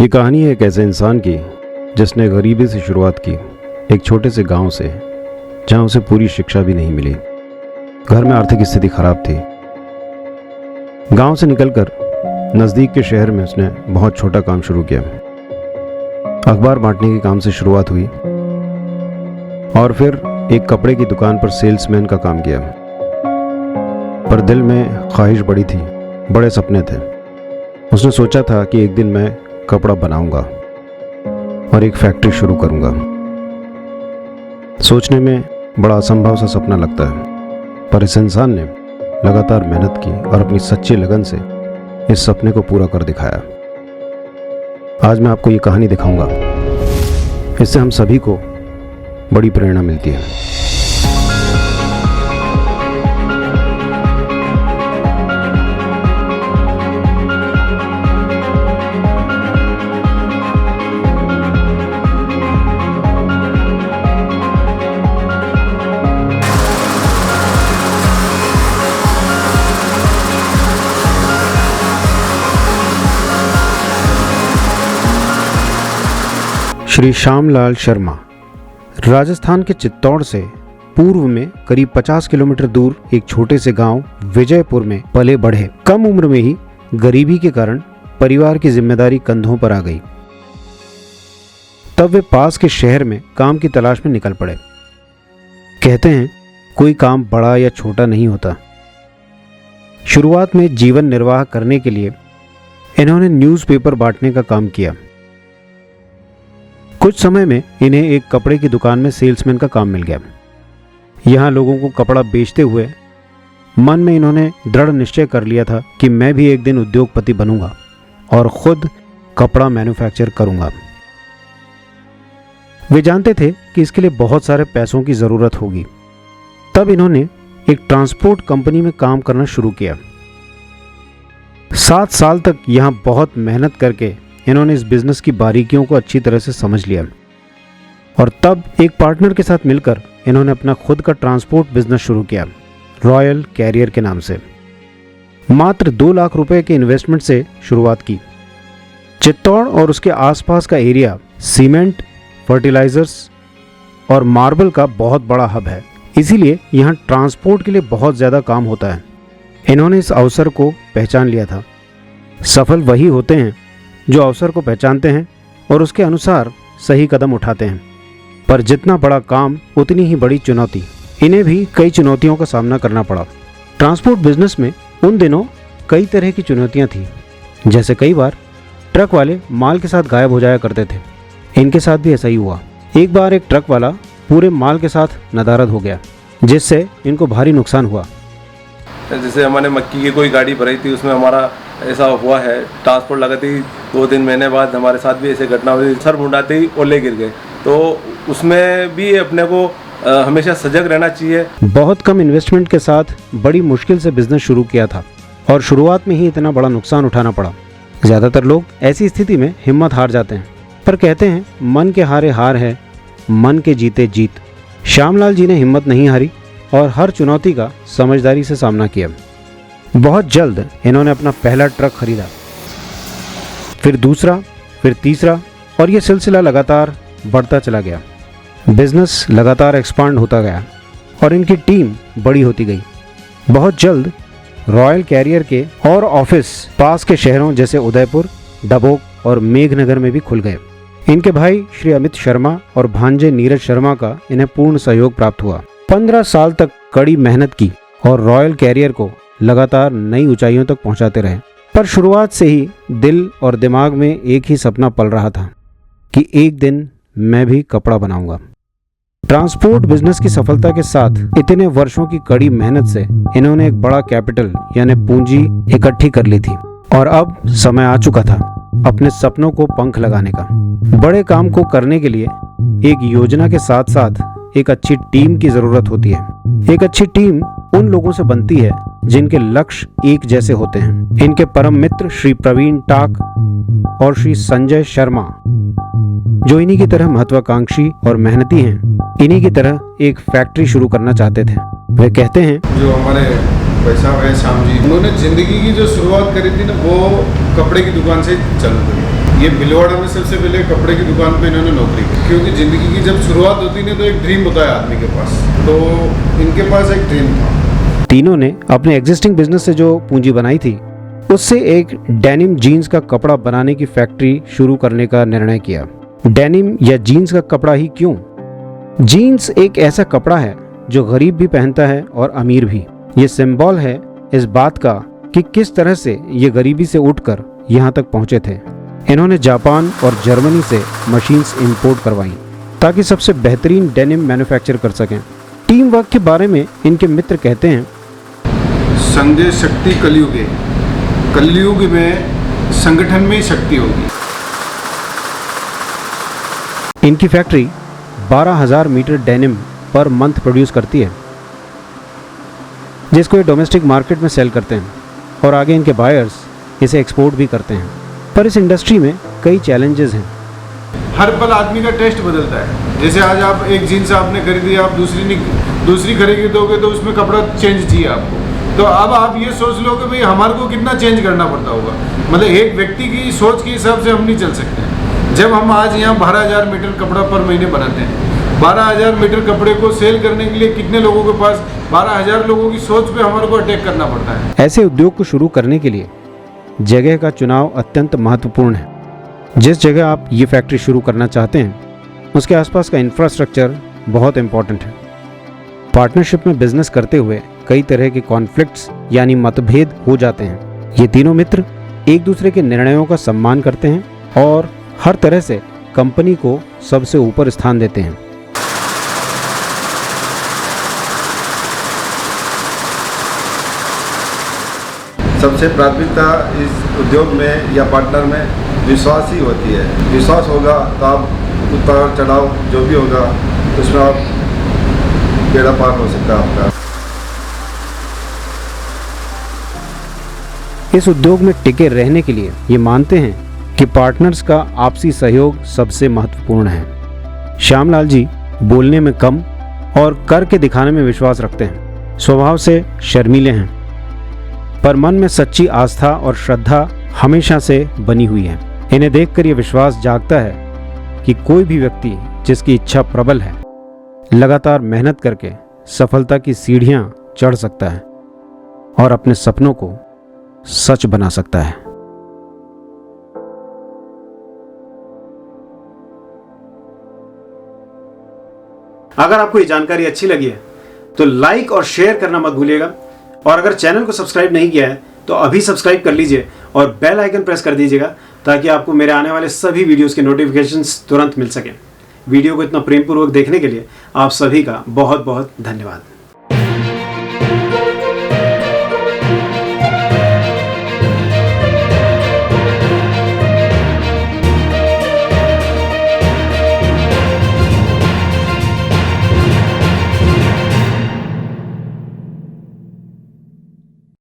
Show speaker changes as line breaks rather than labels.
ये कहानी है एक ऐसे इंसान की जिसने गरीबी से शुरुआत की, एक छोटे से गांव से जहां उसे पूरी शिक्षा भी नहीं मिली। घर में आर्थिक स्थिति खराब थी। गांव से निकलकर नज़दीक के शहर में उसने बहुत छोटा काम शुरू किया। अखबार बांटने के काम से शुरुआत हुई और फिर एक कपड़े की दुकान पर सेल्समैन का काम किया। पर दिल में ख्वाहिश बड़ी थी, बड़े सपने थे। उसने सोचा था कि एक दिन मैं कपड़ा बनाऊंगा और एक फैक्ट्री शुरू करूंगा। सोचने में बड़ा असंभव सा सपना लगता है, पर इस इंसान ने लगातार मेहनत की और अपनी सच्ची लगन से इस सपने को पूरा कर दिखाया। आज मैं आपको ये कहानी दिखाऊंगा। इससे हम सभी को बड़ी प्रेरणा मिलती है। श्री श्यामलाल शर्मा राजस्थान के चित्तौड़ से पूर्व में करीब 50 किलोमीटर दूर एक छोटे से गांव विजयपुर में पले बढ़े। कम उम्र में ही गरीबी के कारण परिवार की जिम्मेदारी कंधों पर आ गई। तब वे पास के शहर में काम की तलाश में निकल पड़े। कहते हैं कोई काम बड़ा या छोटा नहीं होता। शुरुआत में जीवन निर्वाह करने के लिए इन्होंने न्यूज़पेपर बांटने का काम किया। कुछ समय में इन्हें एक कपड़े की दुकान में सेल्समैन का काम मिल गया। यहाँ लोगों को कपड़ा बेचते हुए मन में इन्होंने दृढ़ निश्चय कर लिया था कि मैं भी एक दिन उद्योगपति बनूंगा और खुद कपड़ा मैन्युफैक्चर करूंगा। वे जानते थे कि इसके लिए बहुत सारे पैसों की ज़रूरत होगी। तब इन्होंने एक ट्रांसपोर्ट कंपनी में काम करना शुरू किया। 7 साल तक यहाँ बहुत मेहनत करके इन्होंने इस बिजनेस की बारीकियों को अच्छी तरह से समझ लिया और तब एक पार्टनर के साथ मिलकर इन्होंने अपना खुद का ट्रांसपोर्ट बिजनेस शुरू किया, रॉयल कैरियर के नाम से। मात्र 2 लाख रुपए के इन्वेस्टमेंट से शुरुआत की। चित्तौड़ और उसके आसपास का एरिया सीमेंट, फर्टिलाइजर्स और मार्बल का बहुत बड़ा हब है, इसीलिए यहाँ ट्रांसपोर्ट के लिए बहुत ज़्यादा काम होता है। इन्होंने इस अवसर को पहचान लिया था। सफल वही होते हैं जो अवसर को पहचानते हैं और उसके अनुसार सही कदम उठाते हैं। पर जितना बड़ा काम उतनी ही बड़ी चुनौती। इन्हें भी कई चुनौतियों का सामना करना पड़ा। ट्रांसपोर्ट बिजनेस में उन दिनों कई तरह की चुनौतियां थीं। जैसे कई बार ट्रक वाले माल के साथ गायब हो जाया करते थे। इनके साथ भी ऐसा ही हुआ। एक बार एक ट्रक वाला पूरे माल के साथ नदारद हो गया, जिससे इनको भारी नुकसान हुआ।
जैसे हमारे मक्की की कोई गाड़ी भराई थी, उसमें हमारा ऐसा हुआ है, ट्रांसपोर्ट लगाती 2-3 महीने बाद हमारे साथ भी ऐसे घटना हुई। सर मुंडाते ही ओले गिर गए। तो उसमें भी अपने को हमेशा सजग रहना चाहिए। बहुत
कम इन्वेस्टमेंट के साथ बड़ी मुश्किल से बिजनेस शुरू किया था और शुरुआत में ही इतना बड़ा नुकसान उठाना पड़ा। ज़्यादातर लोग ऐसी स्थिति में हिम्मत हार जाते हैं, पर कहते हैं मन के हारे हार है, मन के जीते जीत। श्यामलाल जी ने हिम्मत नहीं हारी और हर चुनौती का समझदारी से सामना किया। बहुत जल्द इन्होंने अपना पहला ट्रक खरीदा, फिर दूसरा, फिर तीसरा और ये सिलसिला लगातार बढ़ता चला गया। बिजनेस लगातार एक्सपांड होता गया और इनकी टीम बड़ी होती गई। बहुत जल्द रॉयल कैरियर के और ऑफिस पास के शहरों जैसे उदयपुर, डबोक और मेघनगर में भी खुल गए। इनके भाई श्री अमित शर्मा और भांजे नीरज शर्मा का इन्हें पूर्ण सहयोग प्राप्त हुआ। 15 साल तक कड़ी मेहनत की और रॉयल कैरियर को लगातार नई ऊंचाइयों तक पहुंचाते रहे। पर शुरुआत से ही दिल और दिमाग में एक ही सपना पल रहा था कि एक दिन मैं भी कपड़ा बनाऊंगा। ट्रांसपोर्ट बिजनेस की सफलता के साथ इतने वर्षों की कड़ी मेहनत से इन्होंने एक बड़ा कैपिटल यानी पूंजी इकट्ठी कर ली थी और अब समय आ चुका था अपने सपनों को पंख लगाने का। बड़े काम को करने के लिए एक योजना के साथ साथ एक अच्छी टीम की जरूरत होती है। एक अच्छी टीम उन लोगों से बनती है जिनके लक्ष्य एक जैसे होते हैं। इनके परम मित्र श्री प्रवीण टाक और श्री संजय शर्मा, जो इन्हीं की तरह महत्वाकांक्षी और मेहनती हैं, इन्हीं की तरह एक फैक्ट्री शुरू करना चाहते थे। वे कहते हैं,
जो हमारे भाई साहब हैं श्याम जी, उन्होंने जिंदगी की जो शुरुआत करी थी ना, वो कपड़े की दुकान से चल रही। ये भीलवाड़ा में सबसे पहले कपड़े की दुकान पे इन्होंने नौकरी की, क्योंकि ज़िंदगी की जब शुरुआत होती है तो एक ड्रीम होता है आदमी के पास, तो इनके पास एक ड्रीम था।
तीनों ने अपने एग्जिस्टिंग बिजनेस से जो पूंजी बनाई थी उससे एक डेनिम जीन्स का कपड़ा बनाने की फैक्ट्री शुरू करने का निर्णय किया। डेनिम या जीन्स का कपड़ा ही क्यों? जीन्स एक ऐसा कपड़ा है जो गरीब भी पहनता है और अमीर भी। ये सिंबल है इस बात का कि किस तरह से ये गरीबी से उठकर यहाँ तक पहुँचे थे। इन्होंने जापान और जर्मनी से मशीन्स इंपोर्ट करवाई ताकि सबसे बेहतरीन डेनिम मैन्युफैक्चर कर सकें। टीम वर्क के बारे में इनके मित्र कहते हैं,
संजय शक्ति कलयुग है, कलयुग में संगठन में ही शक्ति होगी।
इनकी factory 12,000 metre denim per month produce करती है, जिसको ये डोमेस्टिक मार्केट में सेल करते हैं और आगे इनके बायर्स इसे एक्सपोर्ट भी करते हैं। पर इस इंडस्ट्री में कई चैलेंजेस हैं।
हर पल आदमी का टेस्ट बदलता है। जैसे आज आप एक जीन्स आपने खरीदी, आप दूसरी खरीदोगे तो उसमें कपड़ा चेंज चाहिए आपको, तो अब आप ये सोच लो कि भाई हमारे को कितना चेंज करना पड़ता होगा। मतलब एक व्यक्ति की सोच के हिसाब से हम नहीं चल सकते। जब हम आज यहाँ 12,000 मीटर कपड़ा पर महीने बनाते हैं, 12,000 मीटर कपड़े को सेल करने के लिए कितने लोगों के पास 12,000 लोगों की सोच पे हमारे को अटैक करना पड़ता है।
ऐसे उद्योग को शुरू करने के लिए जगह का चुनाव अत्यंत महत्वपूर्ण है। जिस जगह आप ये फैक्ट्री शुरू करना चाहते हैं उसके आसपास का इंफ्रास्ट्रक्चर बहुत इंपॉर्टेंट है। पार्टनरशिप में बिजनेस करते हुए कई तरह के कॉन्फ्लिक्ट्स यानी मतभेद हो जाते हैं। ये तीनों मित्र एक दूसरे के निर्णयों का सम्मान करते हैं और हर तरह से कंपनी को सबसे ऊपर स्थान देते हैं।
सबसे प्राथमिकता इस उद्योग में या पार्टनर में विश्वास ही होती है। विश्वास होगा तो आप उतार चढ़ाव जो भी होगा उसमें आप बेड़ा पार हो सकता है आपका।
इस उद्योग में टिके रहने के लिए ये मानते हैं कि पार्टनर्स का आपसी सहयोग सबसे महत्वपूर्ण है। श्यामलाल जी बोलने में कम और करके दिखाने में विश्वास रखते हैं। स्वभाव से शर्मीले हैं, पर मन में सच्ची आस्था और श्रद्धा हमेशा से बनी हुई है। इन्हें देखकर ये विश्वास जागता है कि कोई भी व्यक्ति जिसकी इच्छा प्रबल है लगातार मेहनत करके सफलता की सीढ़ियां चढ़ सकता है और अपने सपनों को सच बना सकता है।
अगर आपको ये जानकारी अच्छी लगी है तो लाइक और शेयर करना मत भूलिएगा, और अगर चैनल को सब्सक्राइब नहीं किया है तो अभी सब्सक्राइब कर लीजिए और बेल आइकन प्रेस कर दीजिएगा ताकि आपको मेरे आने वाले सभी वीडियोस के नोटिफिकेशंस तुरंत मिल सकें। वीडियो को इतना प्रेमपूर्वक देखने के लिए आप सभी का बहुत बहुत धन्यवाद।